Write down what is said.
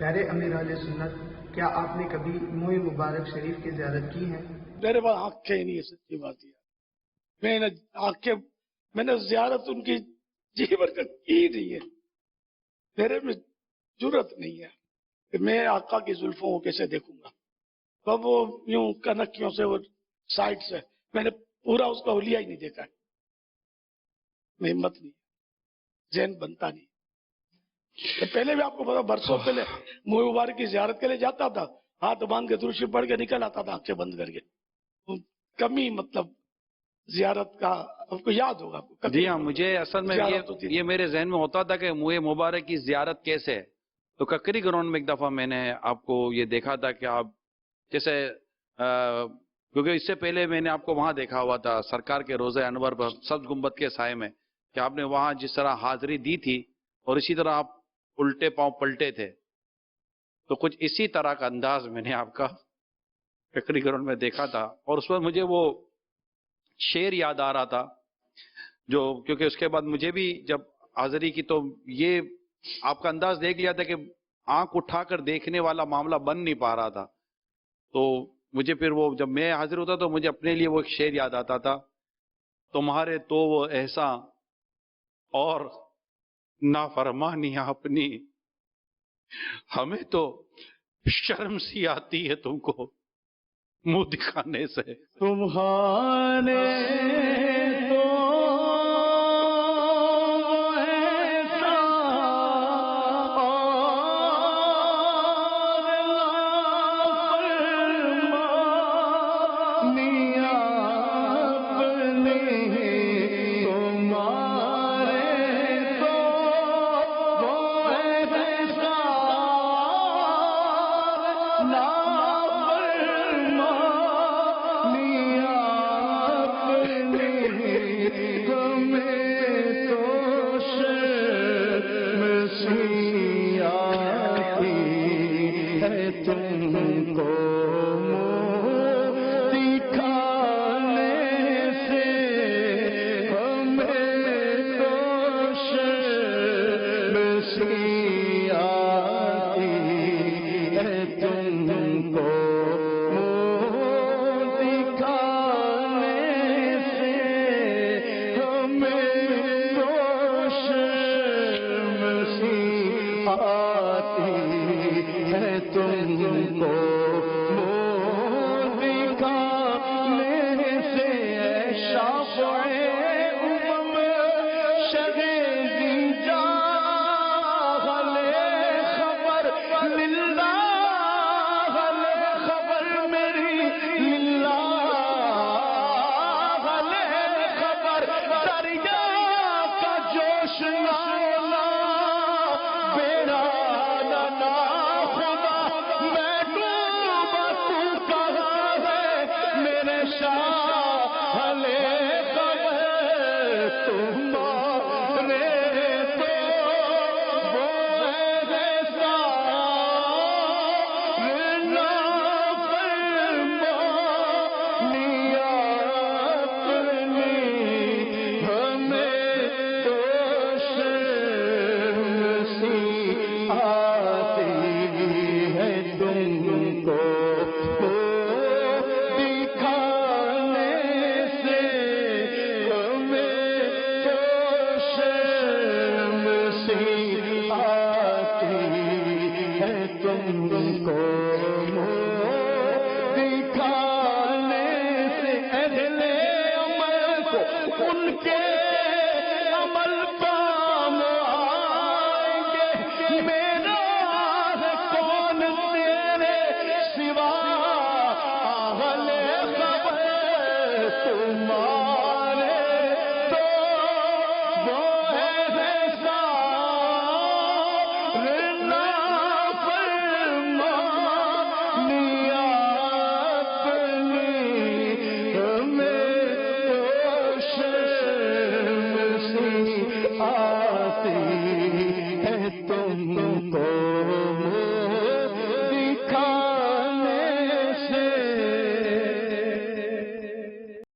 پیارے امیر اہل سنت، کیا آپ نے کبھی موئے مبارک شریف کی زیارت کی ہے؟ میرے پاس آنکھیں ہی نہیں ہے، سچی بات ہے۔ میں نے زیارت ان کی جی بھر کر کی ہی نہیں ہے، میرے میں جرت نہیں ہے کہ میں آقا کی زلفوں کو کیسے دیکھوں گا۔ اب وہ یوں کنکیوں سے، وہ سائڈ سے، میں نے پورا اس کا حلیہ ہی نہیں دیکھا ہے، میں ہمت نہیں، ذہن بنتا نہیں۔ پہلے بھی آپ کو پتا، برسوں پہلے موئے مبارک کی زیارت کے لیے جاتا تھا، ہاتھ باندھ کے درود شریف پڑھ کے نکل آتا تھا، آنکھیں بند کر کے۔ کمی مطلب زیارت کا آپ کو یاد ہوگا؟ جی ہاں، مجھے اصل میں یہ میرے ذہن میں ہوتا تھا کہ موئے مبارک کی زیارت کیسے ہے، تو ککری گراؤنڈ میں ایک دفعہ میں نے آپ کو یہ دیکھا تھا کہ آپ جیسے کیونکہ اس سے پہلے میں نے آپ کو وہاں دیکھا ہوا تھا سرکار کے روضہ انور پر سبز گنبد کے سائے میں، کہ آپ نے وہاں جس طرح حاضری دی تھی اور اسی طرح آپ الٹے پاؤں پلٹے تھے، تو کچھ اسی طرح کا انداز میں نے آپ کا ککری گراؤنڈ میں دیکھا تھا۔ اور اس وقت مجھے وہ شعر یاد آ رہا تھا جو، کیونکہ اس کے بعد مجھے بھی جب حاضری کی تو یہ آپ کا انداز دیکھ لیا تھا کہ آنکھ اٹھا کر دیکھنے والا معاملہ بن نہیں پا رہا تھا، تو مجھے پھر وہ جب میں حاضر ہوتا تو مجھے اپنے لیے وہ ایک شعر یاد آتا تھا، تمہارے تو وہ احسان اور نافرمانیاں اپنی، ہمیں تو شرم سی آتی ہے تم کو منہ دکھانے سے، تمہارے تو آتی ہے تم کو